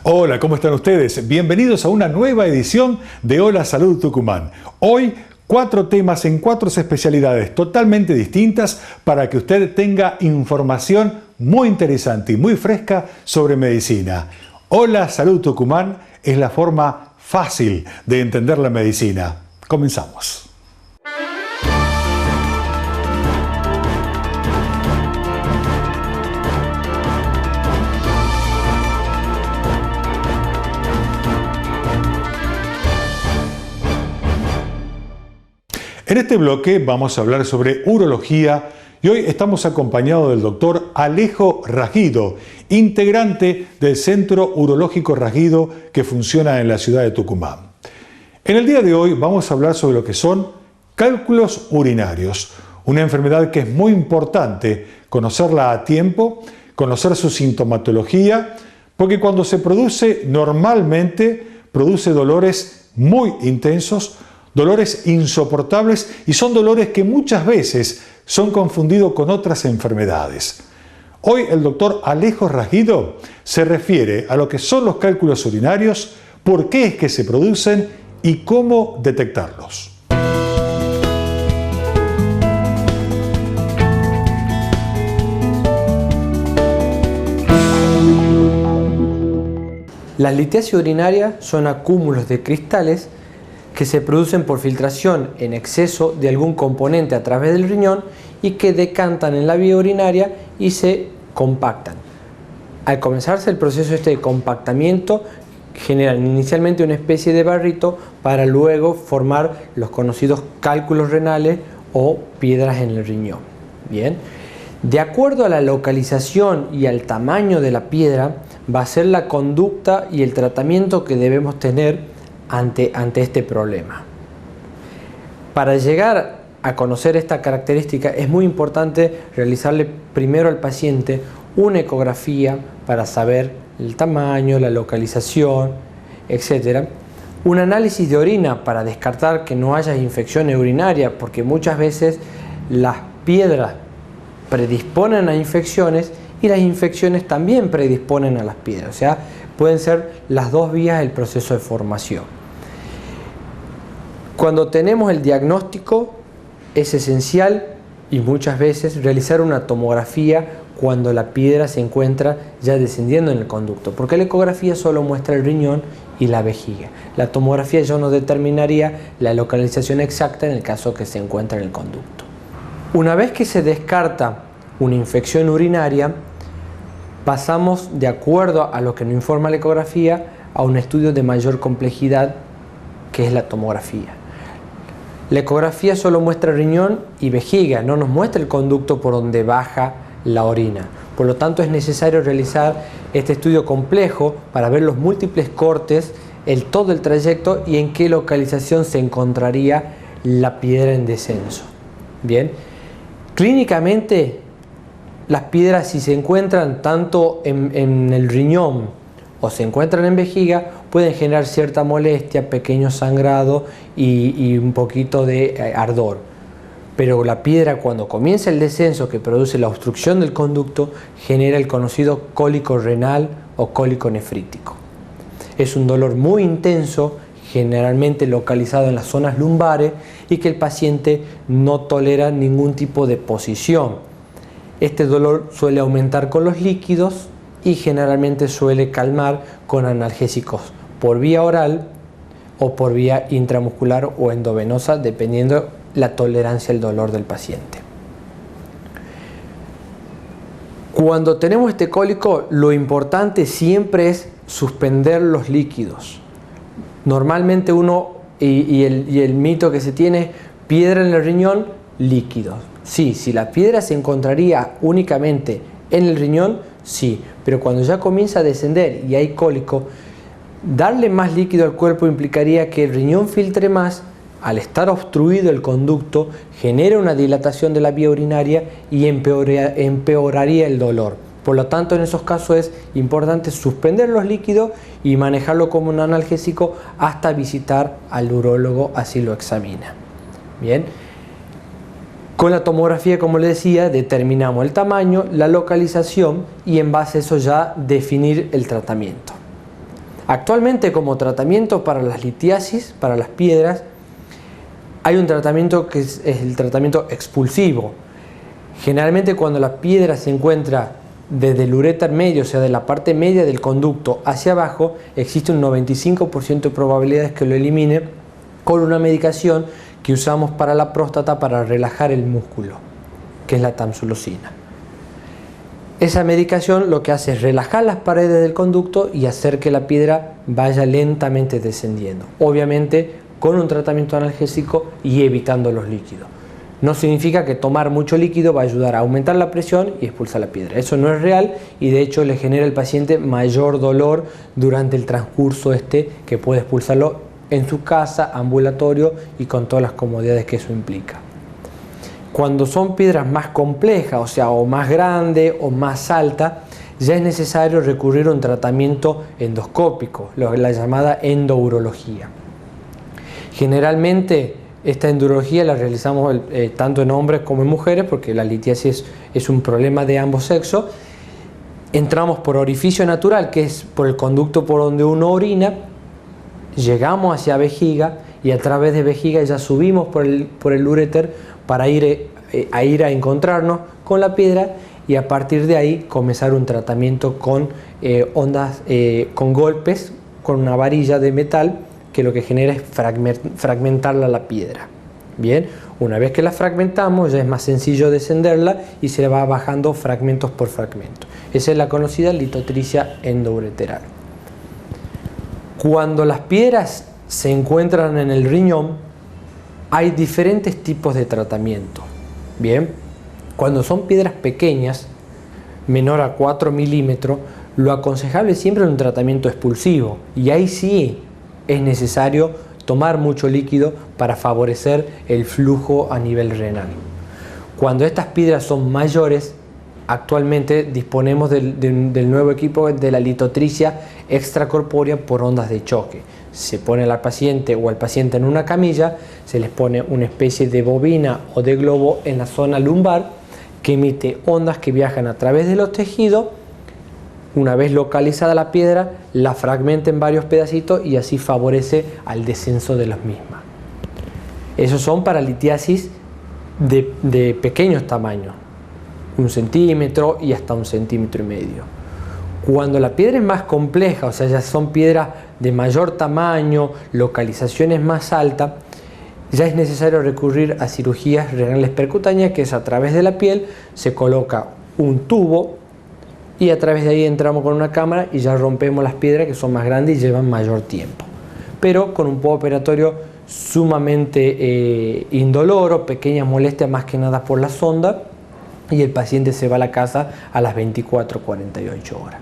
Hola, ¿cómo están ustedes? Bienvenidos a una nueva edición de Hola Salud Tucumán. Hoy, 4 temas en 4 especialidades totalmente distintas para que usted tenga información muy interesante y muy fresca sobre medicina. Hola Salud Tucumán es la forma fácil de entender la medicina. Comenzamos. En este bloque vamos a hablar sobre urología y hoy estamos acompañados del doctor Alejo Ragido, integrante del Centro Urológico Ragido que funciona en la ciudad de Tucumán. En el día de hoy vamos a hablar sobre lo que son cálculos urinarios, una enfermedad que es muy importante conocerla a tiempo, conocer su sintomatología, porque cuando se produce normalmente produce dolores muy intensos, dolores insoportables y son dolores que muchas veces son confundidos con otras enfermedades. Hoy el doctor Alejo Ragido se refiere a lo que son los cálculos urinarios, por qué es que se producen y cómo detectarlos. Las litiasis urinarias son acúmulos de cristales que se producen por filtración en exceso de algún componente a través del riñón y que decantan en la vía urinaria y se compactan. Al comenzarse el proceso de compactamiento, generan inicialmente una especie de barrito para luego formar los conocidos cálculos renales o piedras en el riñón. Bien, de acuerdo a la localización y al tamaño de la piedra, va a ser la conducta y el tratamiento que debemos tener ante este problema. Para llegar a conocer esta característica es muy importante realizarle primero al paciente una ecografía para saber el tamaño, la localización, etc. Un análisis de orina para descartar que no haya infecciones urinarias, porque muchas veces las piedras predisponen a infecciones y las infecciones también predisponen a las piedras, o sea, pueden ser las dos vías del proceso de formación. Cuando tenemos el diagnóstico, es esencial y muchas veces realizar una tomografía cuando la piedra se encuentra ya descendiendo en el conducto, porque la ecografía solo muestra el riñón y la vejiga. La tomografía ya nos determinaría la localización exacta en el caso que se encuentre en el conducto. Una vez que se descarta una infección urinaria, pasamos, de acuerdo a lo que nos informa la ecografía, a un estudio de mayor complejidad, que es la tomografía. La ecografía solo muestra riñón y vejiga, no nos muestra el conducto por donde baja la orina. Por lo tanto, es necesario realizar este estudio complejo para ver los múltiples cortes, todo el trayecto y en qué localización se encontraría la piedra en descenso. Bien, clínicamente, las piedras, si se encuentran tanto en el riñón o se encuentran en vejiga, pueden generar cierta molestia, pequeño sangrado y un poquito de ardor. Pero la piedra, cuando comienza el descenso que produce la obstrucción del conducto, genera el conocido cólico renal o cólico nefrítico. Es un dolor muy intenso, generalmente localizado en las zonas lumbares y que el paciente no tolera ningún tipo de posición. Este dolor suele aumentar con los líquidos y generalmente suele calmar con analgésicos por vía oral o por vía intramuscular o endovenosa, dependiendo la tolerancia al dolor del paciente. Cuando tenemos este cólico, lo importante siempre es suspender los líquidos. Normalmente el mito que se tiene, piedra en el riñón, líquidos. Sí, si la piedra se encontraría únicamente en el riñón, sí, pero cuando ya comienza a descender y hay cólico, darle más líquido al cuerpo implicaría que el riñón filtre más, al estar obstruido el conducto, genera una dilatación de la vía urinaria y empeoraría el dolor. Por lo tanto, en esos casos es importante suspender los líquidos y manejarlo como un analgésico hasta visitar al urólogo, así lo examina. Bien. Con la tomografía, como les decía, determinamos el tamaño, la localización y en base a eso ya definir el tratamiento. Actualmente, como tratamiento para las litiasis, para las piedras, hay un tratamiento que es el tratamiento expulsivo. Generalmente cuando la piedra se encuentra desde el uréter medio, o sea, de la parte media del conducto hacia abajo, existe un 95% de probabilidades que lo elimine con una medicación que usamos para la próstata para relajar el músculo, que es la tamsulosina. Esa medicación lo que hace es relajar las paredes del conducto y hacer que la piedra vaya lentamente descendiendo. Obviamente con un tratamiento analgésico y evitando los líquidos. No significa que tomar mucho líquido va a ayudar a aumentar la presión y expulsar la piedra. Eso no es real y de hecho le genera al paciente mayor dolor durante el transcurso que puede expulsarlo en su casa, ambulatorio y con todas las comodidades que eso implica. Cuando son piedras más complejas, o sea, o más grande o más alta, ya es necesario recurrir a un tratamiento endoscópico, la llamada endourología. Generalmente esta endourología la realizamos tanto en hombres como en mujeres, porque la litiasis es un problema de ambos sexos. Entramos por orificio natural, que es por el conducto por donde uno orina, llegamos hacia vejiga y a través de vejiga ya subimos por el uréter para ir a encontrarnos con la piedra y a partir de ahí comenzar un tratamiento con ondas, con golpes, con una varilla de metal, que lo que genera es fragmentarla la piedra. Bien, una vez que la fragmentamos ya es más sencillo descenderla y se va bajando fragmentos por fragmento. Esa es la conocida litotricia endoureteral. Cuando las piedras se encuentran en el riñón, hay diferentes tipos de tratamiento. Bien, cuando son piedras pequeñas, menor a 4 milímetros, lo aconsejable siempre es un tratamiento expulsivo y ahí sí es necesario tomar mucho líquido para favorecer el flujo a nivel renal. Cuando estas piedras son mayores, actualmente disponemos del nuevo equipo de la litotricia extracorpórea por ondas de choque. Se pone al paciente o al paciente en una camilla, se les pone una especie de bobina o de globo en la zona lumbar que emite ondas que viajan a través de los tejidos. Una vez localizada la piedra, la fragmenta en varios pedacitos y así favorece al descenso de las mismas. Esos son para litiasis de pequeños tamaños, 1 centímetro y hasta 1,5 centímetros. Cuando la piedra es más compleja, o sea, ya son piedras de mayor tamaño, localizaciones más altas, ya es necesario recurrir a cirugías renales percutáneas, que es a través de la piel, se coloca un tubo y a través de ahí entramos con una cámara y ya rompemos las piedras que son más grandes y llevan mayor tiempo. Pero con un postoperatorio sumamente indoloro, pequeñas molestias más que nada por la sonda y el paciente se va a la casa a las 24-48 horas.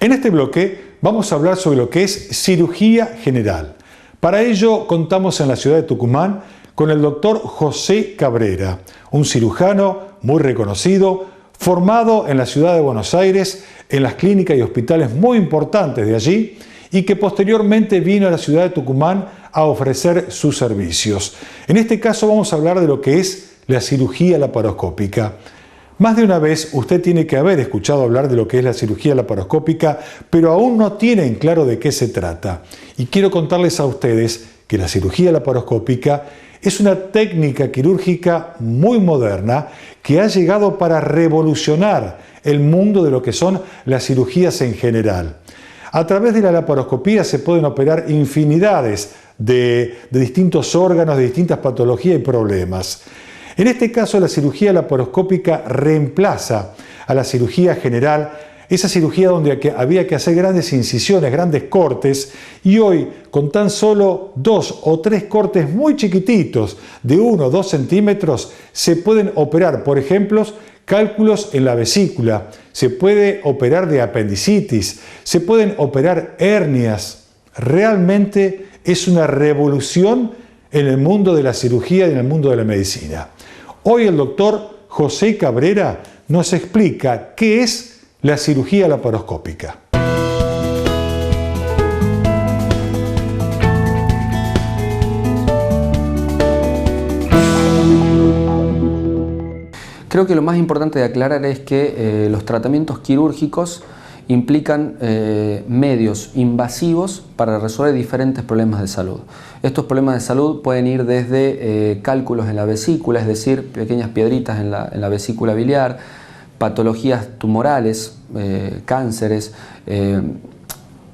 En este bloque vamos a hablar sobre lo que es cirugía general. Para ello contamos en la ciudad de Tucumán con el doctor José Cabrera, un cirujano muy reconocido, formado en la ciudad de Buenos Aires, en las clínicas y hospitales muy importantes de allí, y que posteriormente vino a la ciudad de Tucumán a ofrecer sus servicios. En este caso vamos a hablar de lo que es la cirugía laparoscópica. Más de una vez usted tiene que haber escuchado hablar de lo que es la cirugía laparoscópica, pero aún no tiene en claro de qué se trata. Y quiero contarles a ustedes que la cirugía laparoscópica es una técnica quirúrgica muy moderna que ha llegado para revolucionar el mundo de lo que son las cirugías en general. A través de la laparoscopía se pueden operar infinidades de distintos órganos, de distintas patologías y problemas. En este caso, la cirugía laparoscópica reemplaza a la cirugía general, esa cirugía donde había que hacer grandes incisiones, grandes cortes, y hoy, con tan solo 2 o 3 cortes muy chiquititos, de 1 o 2 centímetros, se pueden operar, por ejemplo, cálculos en la vesícula, se puede operar de apendicitis, se pueden operar hernias. Realmente es una revolución en el mundo de la cirugía y en el mundo de la medicina. Hoy el doctor José Cabrera nos explica qué es la cirugía laparoscópica. Creo que lo más importante de aclarar es que los tratamientos quirúrgicos implican medios invasivos para resolver diferentes problemas de salud. Estos problemas de salud pueden ir desde cálculos en la vesícula, es decir, pequeñas piedritas en la vesícula biliar, patologías tumorales, cánceres,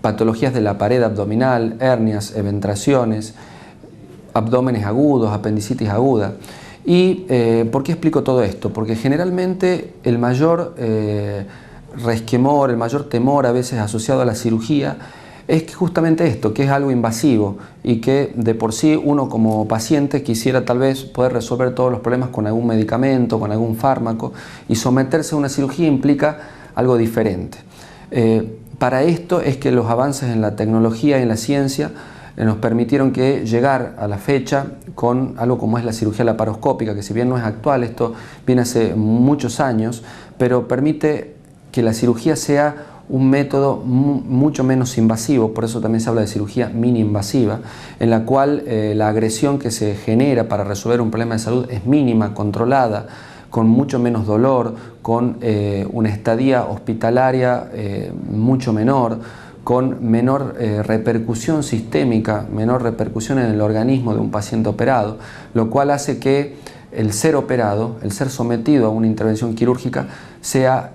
patologías de la pared abdominal, hernias, eventraciones, abdómenes agudos, apendicitis aguda. ¿Y por qué explico todo esto? Porque generalmente el mayor resquemor, el mayor temor a veces asociado a la cirugía es que justamente esto, que es algo invasivo y que de por sí uno como paciente quisiera tal vez poder resolver todos los problemas con algún medicamento, con algún fármaco, y someterse a una cirugía implica algo diferente. Para esto es que los avances en la tecnología y en la ciencia nos permitieron que llegar a la fecha con algo como es la cirugía laparoscópica, que si bien no es actual, esto viene hace muchos años, pero permite que la cirugía sea un método mucho menos invasivo, por eso también se habla de cirugía mini invasiva, en la cual la agresión que se genera para resolver un problema de salud es mínima, controlada, con mucho menos dolor, con una estadía hospitalaria mucho menor, con menor repercusión sistémica, menor repercusión en el organismo de un paciente operado, lo cual hace que el ser operado, el ser sometido a una intervención quirúrgica, sea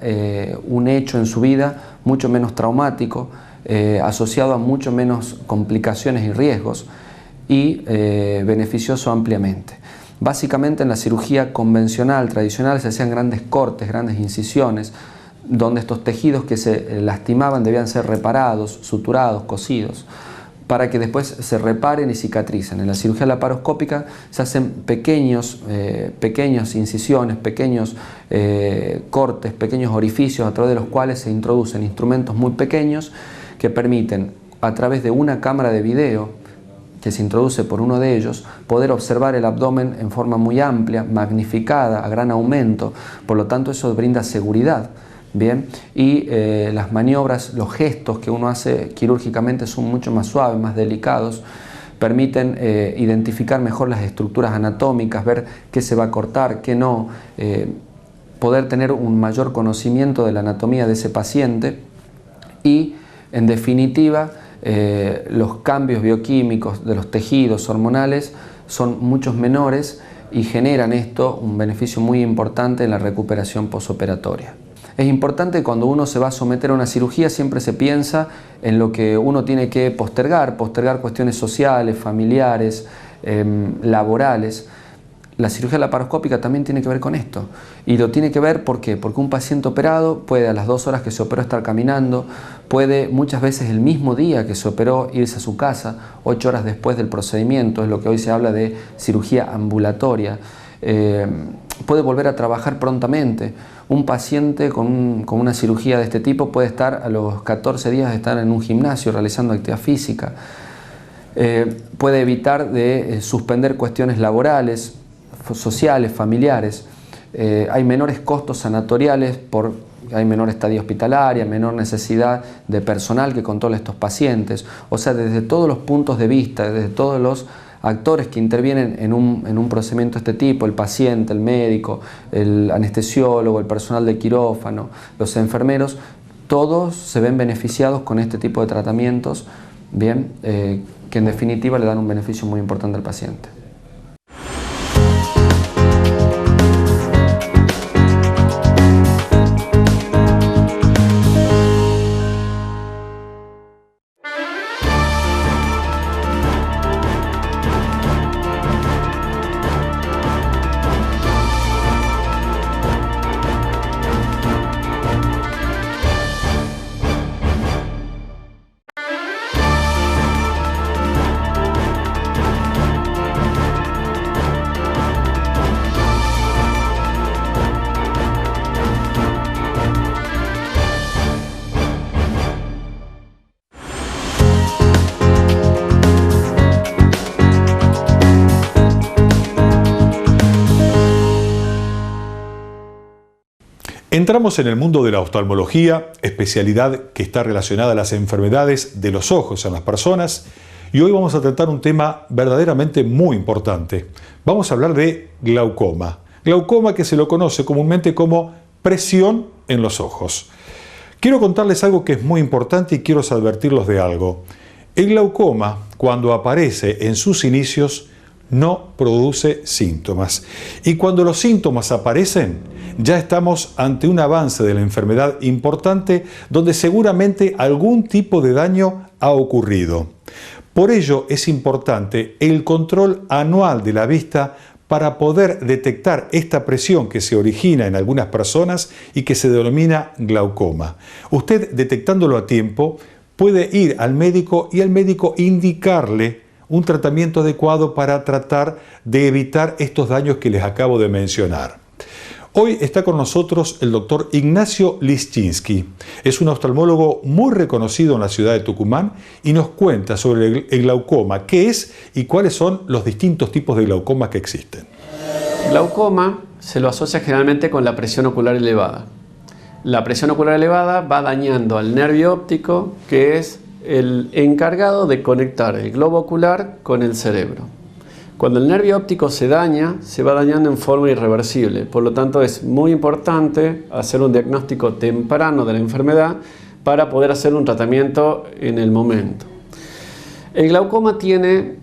un hecho en su vida mucho menos traumático, asociado a mucho menos complicaciones y riesgos y beneficioso ampliamente. Básicamente en la cirugía convencional, tradicional, se hacían grandes cortes, grandes incisiones, donde estos tejidos que se lastimaban debían ser reparados, suturados, cosidos, para que después se reparen y cicatricen. En la cirugía laparoscópica se hacen pequeñas incisiones, pequeños cortes, pequeños orificios a través de los cuales se introducen instrumentos muy pequeños que permiten, a través de una cámara de video que se introduce por uno de ellos, poder observar el abdomen en forma muy amplia, magnificada, a gran aumento. Por lo tanto, eso brinda seguridad. Bien, y las maniobras, los gestos que uno hace quirúrgicamente son mucho más suaves, más delicados, permiten identificar mejor las estructuras anatómicas, ver qué se va a cortar, qué no, poder tener un mayor conocimiento de la anatomía de ese paciente y, en definitiva, los cambios bioquímicos de los tejidos hormonales son mucho menores y generan esto un beneficio muy importante en la recuperación posoperatoria. Es importante que cuando uno se va a someter a una cirugía siempre se piensa en lo que uno tiene que postergar cuestiones sociales, familiares, laborales. La cirugía laparoscópica también tiene que ver con esto. Y lo tiene que ver, ¿por qué? Porque un paciente operado puede a las 2 horas que se operó estar caminando, puede muchas veces el mismo día que se operó irse a su casa, 8 horas después del procedimiento, es lo que hoy se habla de cirugía ambulatoria. Puede volver a trabajar prontamente. Un paciente con una cirugía de este tipo puede estar a los 14 días de estar en un gimnasio realizando actividad física. Puede evitar de suspender cuestiones laborales, sociales, familiares. Hay menores costos sanatoriales, hay menor estadía hospitalaria, menor necesidad de personal que controle a estos pacientes. O sea, desde todos los puntos de vista, desde todos los actores que intervienen en un procedimiento de este tipo, el paciente, el médico, el anestesiólogo, el personal de quirófano, los enfermeros, todos se ven beneficiados con este tipo de tratamientos, bien, que en definitiva le dan un beneficio muy importante al paciente. Entramos en el mundo de la oftalmología, especialidad que está relacionada a las enfermedades de los ojos en las personas, y hoy vamos a tratar un tema verdaderamente muy importante. Vamos a hablar de glaucoma. Glaucoma, que se lo conoce comúnmente como presión en los ojos. Quiero contarles algo que es muy importante y quiero advertirlos de algo. El glaucoma, cuando aparece en sus inicios, no produce síntomas. Y cuando los síntomas aparecen, ya estamos ante un avance de la enfermedad importante donde seguramente algún tipo de daño ha ocurrido. Por ello es importante el control anual de la vista para poder detectar esta presión que se origina en algunas personas y que se denomina glaucoma. Usted, detectándolo a tiempo, puede ir al médico y el médico indicarle un tratamiento adecuado para tratar de evitar estos daños que les acabo de mencionar. Hoy está con nosotros el doctor Ignacio Liszczynski. Es un oftalmólogo muy reconocido en la ciudad de Tucumán y nos cuenta sobre el glaucoma, qué es y cuáles son los distintos tipos de glaucoma que existen. Glaucoma se lo asocia generalmente con la presión ocular elevada. La presión ocular elevada va dañando al nervio óptico, que es el encargado de conectar el globo ocular con el cerebro. Cuando el nervio óptico se daña, se va dañando en forma irreversible. Por lo tanto, es muy importante hacer un diagnóstico temprano de la enfermedad para poder hacer un tratamiento en el momento. El glaucoma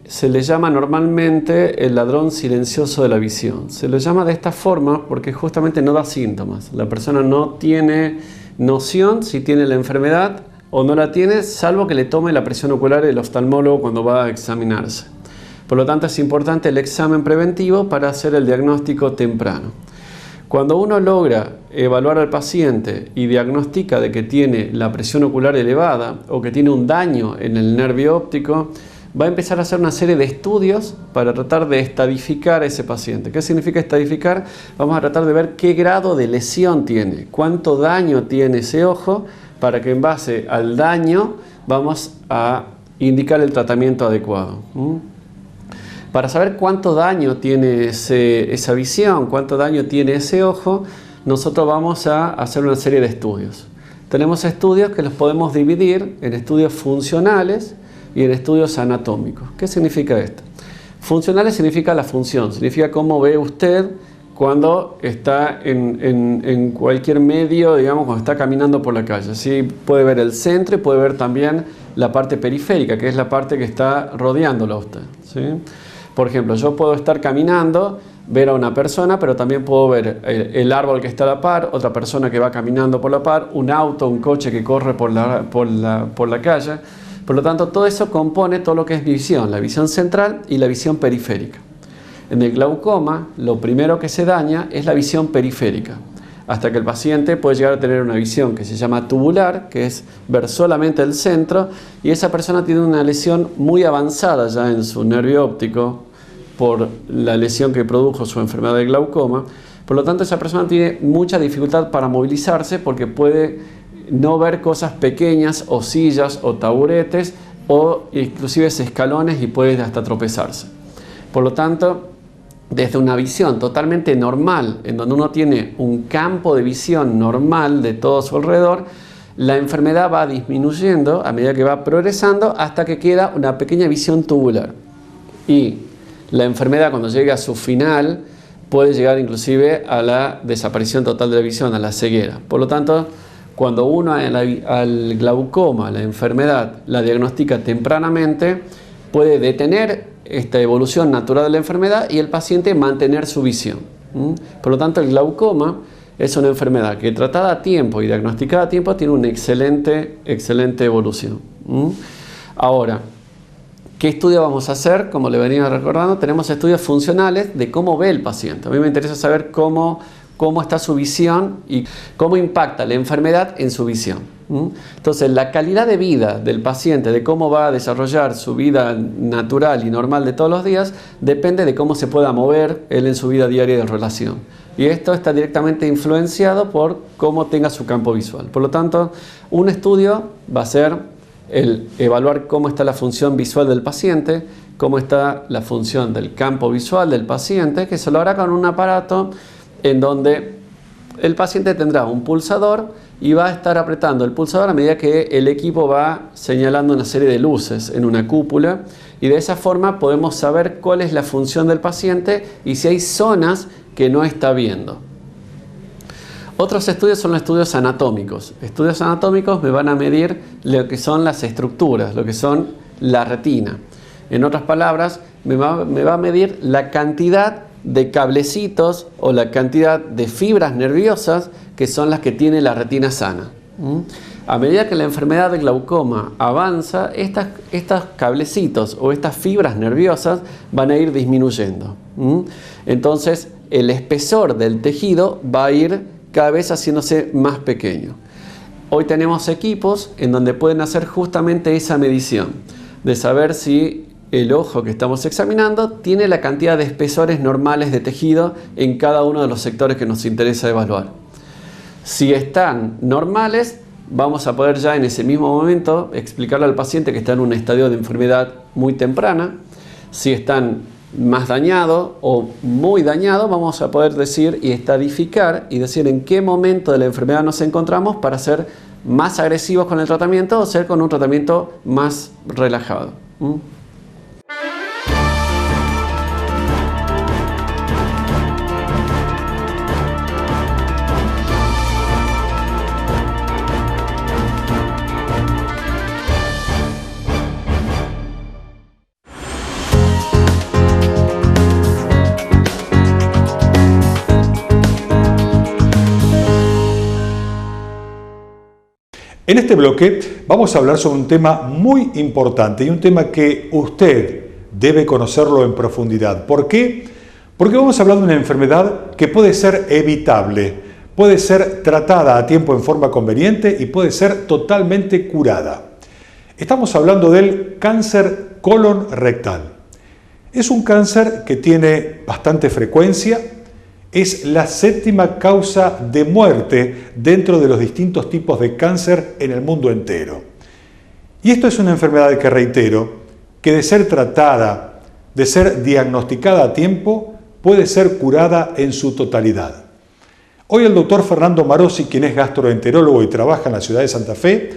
se le llama normalmente el ladrón silencioso de la visión. Se le llama de esta forma porque justamente no da síntomas. La persona no tiene noción si tiene la enfermedad o no la tiene, salvo que le tome la presión ocular el oftalmólogo cuando va a examinarse. Por lo tanto, es importante el examen preventivo para hacer el diagnóstico temprano. Cuando uno logra evaluar al paciente y diagnostica de que tiene la presión ocular elevada o que tiene un daño en el nervio óptico, va a empezar a hacer una serie de estudios para tratar de estadificar a ese paciente. ¿Qué significa estadificar? Vamos a tratar de ver qué grado de lesión tiene, cuánto daño tiene ese ojo, para que en base al daño vamos a indicar el tratamiento adecuado. Para saber cuánto daño tiene esa visión, cuánto daño tiene ese ojo, nosotros vamos a hacer una serie de estudios. Tenemos estudios que los podemos dividir en estudios funcionales y en estudios anatómicos. ¿Qué significa esto? Funcionales significa la función, significa cómo ve usted cuando está en cualquier medio, digamos, cuando está caminando por la calle. ¿Sí? Puede ver el centro y puede ver también la parte periférica, que es la parte que está rodeándolo a usted. ¿Sí? Por ejemplo, yo puedo estar caminando, ver a una persona, pero también puedo ver el árbol que está a la par, otra persona que va caminando por la par, un auto, un coche que corre por la calle. Por lo tanto, todo eso compone todo lo que es visión, la visión central y la visión periférica. En el glaucoma, lo primero que se daña es la visión periférica, hasta que el paciente puede llegar a tener una visión que se llama tubular, que es ver solamente el centro, y esa persona tiene una lesión muy avanzada ya en su nervio óptico por la lesión que produjo su enfermedad de glaucoma. Por lo tanto, esa persona tiene mucha dificultad para movilizarse porque puede no ver cosas pequeñas o sillas o taburetes o inclusive escalones y puede hasta tropezarse. Por lo tanto, desde una visión totalmente normal, en donde uno tiene un campo de visión normal de todo su alrededor, la enfermedad va disminuyendo a medida que va progresando hasta que queda una pequeña visión tubular. Y la enfermedad, cuando llega a su final, puede llegar inclusive a la desaparición total de la visión, a la ceguera. Por lo tanto, cuando uno al glaucoma, la enfermedad, la diagnostica tempranamente, puede detener esta evolución natural de la enfermedad y el paciente mantener su visión. Por lo tanto, el glaucoma es una enfermedad que tratada a tiempo y diagnosticada a tiempo tiene una excelente evolución. Ahora, ¿qué estudio vamos a hacer? Como le venía recordando, tenemos estudios funcionales de cómo ve el paciente. A mí me interesa saber cómo está su visión y cómo impacta la enfermedad en su visión. Entonces, la calidad de vida del paciente, de cómo va a desarrollar su vida natural y normal de todos los días, depende de cómo se pueda mover él en su vida diaria de relación. Y esto está directamente influenciado por cómo tenga su campo visual. Por lo tanto, un estudio va a ser el evaluar cómo está la función visual del paciente, cómo está la función del campo visual del paciente, que se lo hará con un aparato en donde el paciente tendrá un pulsador y va a estar apretando el pulsador a medida que el equipo va señalando una serie de luces en una cúpula, y de esa forma podemos saber cuál es la función del paciente y si hay zonas que no está viendo. Otros estudios son los estudios anatómicos. Estudios anatómicos me van a medir lo que son las estructuras, lo que son la retina. En otras palabras, me va a medir la cantidad de cablecitos o la cantidad de fibras nerviosas que son las que tiene la retina sana. A medida que la enfermedad de glaucoma avanza, estos cablecitos o estas fibras nerviosas van a ir disminuyendo. Entonces, el espesor del tejido va a ir cada vez haciéndose más pequeño. Hoy tenemos equipos en donde pueden hacer justamente esa medición, de saber si el ojo que estamos examinando tiene la cantidad de espesores normales de tejido en cada uno de los sectores que nos interesa evaluar. Si están normales, vamos a poder ya en ese mismo momento explicarle al paciente que está en un estadio de enfermedad muy temprana. Si están más dañados o muy dañados, vamos a poder decir y estadificar y decir en qué momento de la enfermedad nos encontramos para ser más agresivos con el tratamiento o ser con un tratamiento más relajado. En este bloque vamos a hablar sobre un tema muy importante y un tema que usted debe conocerlo en profundidad. ¿Por qué? Porque vamos a hablar de una enfermedad que puede ser evitable, puede ser tratada a tiempo en forma conveniente y puede ser totalmente curada. Estamos hablando del cáncer colon rectal. Es un cáncer que tiene bastante frecuencia. Es la 7ª causa de muerte dentro de los distintos tipos de cáncer en el mundo entero. Y esto es una enfermedad que, reitero, que de ser tratada, de ser diagnosticada a tiempo, puede ser curada en su totalidad. Hoy el doctor Fernando Marosi, quien es gastroenterólogo y trabaja en la ciudad de Santa Fe,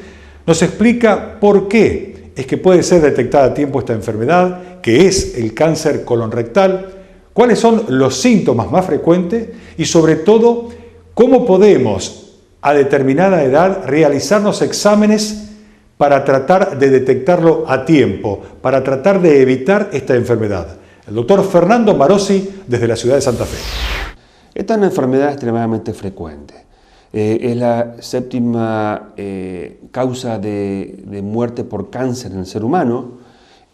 nos explica por qué es que puede ser detectada a tiempo esta enfermedad, que es el cáncer colon rectal, cuáles son los síntomas más frecuentes y, sobre todo, cómo podemos a determinada edad realizarnos exámenes para tratar de detectarlo a tiempo, para tratar de evitar esta enfermedad. El doctor Fernando Marosi, desde la ciudad de Santa Fe. Esta es una enfermedad extremadamente frecuente. Es la 7ª causa de muerte por cáncer en el ser humano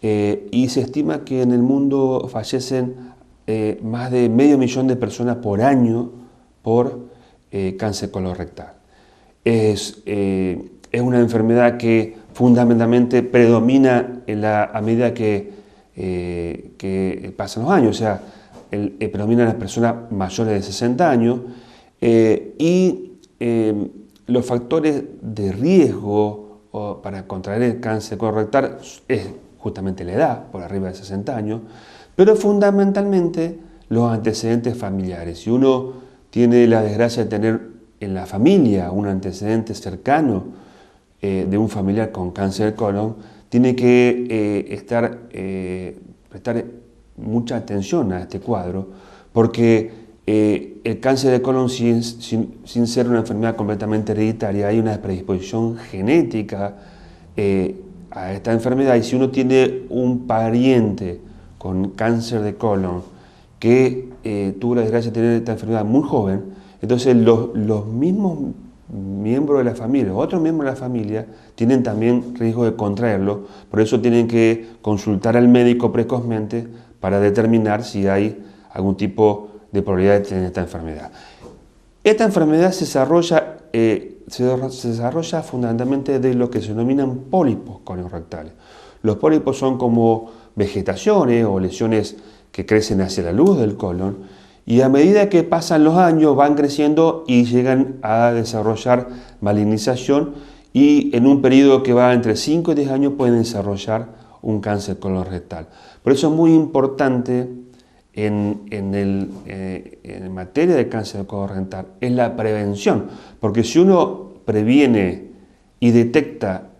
y se estima que en el mundo fallecen más de medio millón de personas por año por cáncer colorectal. Es una enfermedad que fundamentalmente predomina a medida que pasan los años, o sea, predomina en las personas mayores de 60 años y los factores de riesgo para contraer el cáncer colorectal es justamente la edad, por arriba de 60 años, pero fundamentalmente los antecedentes familiares. Si uno tiene la desgracia de tener en la familia un antecedente cercano de un familiar con cáncer de colon, tiene que prestar mucha atención a este cuadro, porque el cáncer de colon, sin ser una enfermedad completamente hereditaria, hay una predisposición genética a esta enfermedad, y si uno tiene un pariente con cáncer de colon que tuvo la desgracia de tener esta enfermedad muy joven, entonces los mismos miembros de la familia, otros miembros de la familia, tienen también riesgo de contraerlo, por eso tienen que consultar al médico precozmente para determinar si hay algún tipo de probabilidad de tener esta enfermedad. Esta enfermedad se desarrolla fundamentalmente de lo que se denominan pólipos colorectales. Los pólipos son como vegetaciones o lesiones que crecen hacia la luz del colon, y a medida que pasan los años van creciendo y llegan a desarrollar malignización, y en un periodo que va entre 5 y 10 años pueden desarrollar un cáncer colorectal. Por eso es muy importante en materia de cáncer de colorectal es la prevención, porque si uno previene y detecta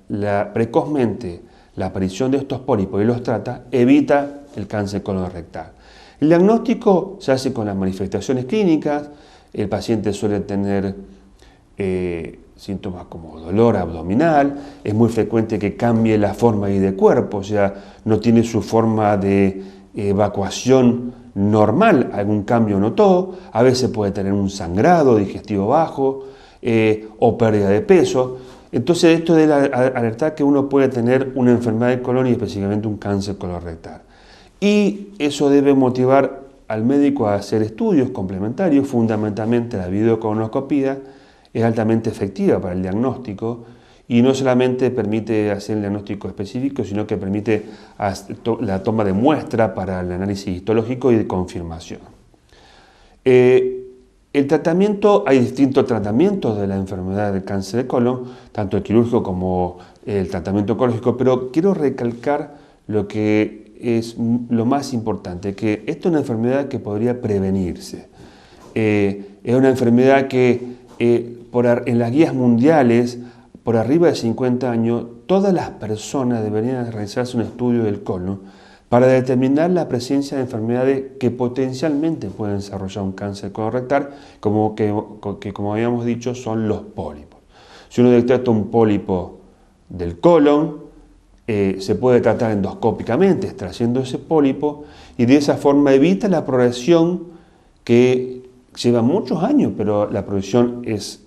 precozmente la aparición de estos pólipos y los trata, evita el cáncer colorectal. El diagnóstico se hace con las manifestaciones clínicas. El paciente suele tener síntomas como dolor abdominal, es muy frecuente que cambie la forma de cuerpo, o sea, no tiene su forma de evacuación normal, algún cambio notó, a veces puede tener un sangrado digestivo bajo o pérdida de peso. Entonces esto debe alertar que uno puede tener una enfermedad del colon y específicamente un cáncer colorectal. Y eso debe motivar al médico a hacer estudios complementarios, fundamentalmente la videocolonoscopía es altamente efectiva para el diagnóstico y no solamente permite hacer el diagnóstico específico, sino que permite la toma de muestra para el análisis histológico y de confirmación. El tratamiento, hay distintos tratamientos de la enfermedad del cáncer de colon, tanto el quirúrgico como el tratamiento oncológico, pero quiero recalcar lo que es lo más importante, que esto es una enfermedad que podría prevenirse. Es una enfermedad que en las guías mundiales, por arriba de 50 años, todas las personas deberían realizarse un estudio del colon para determinar la presencia de enfermedades que potencialmente pueden desarrollar un cáncer colorectal, como habíamos dicho, son los pólipos. Si uno detecta un pólipo del colon, se puede tratar endoscópicamente, extrayendo ese pólipo, y de esa forma evita la progresión que lleva muchos años, pero la progresión es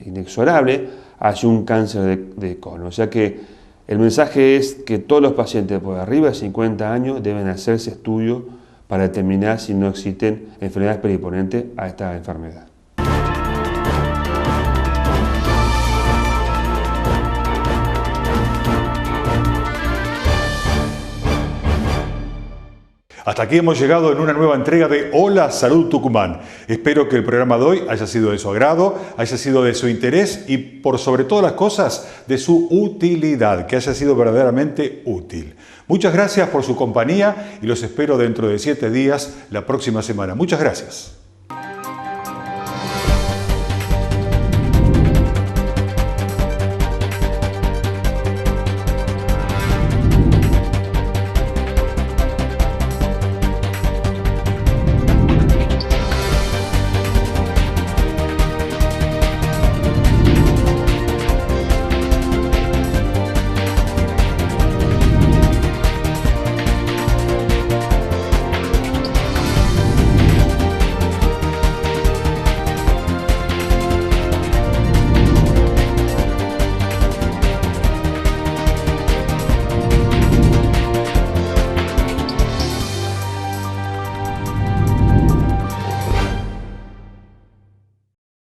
inexorable hacia un cáncer de colon. O sea que el mensaje es que todos los pacientes por arriba de 50 años deben hacerse estudio para determinar si no existen enfermedades predisponentes a esta enfermedad. Hasta aquí hemos llegado en una nueva entrega de Hola Salud Tucumán. Espero que el programa de hoy haya sido de su agrado, haya sido de su interés y por sobre todas las cosas de su utilidad, que haya sido verdaderamente útil. Muchas gracias por su compañía y los espero dentro de 7 días la próxima semana. Muchas gracias.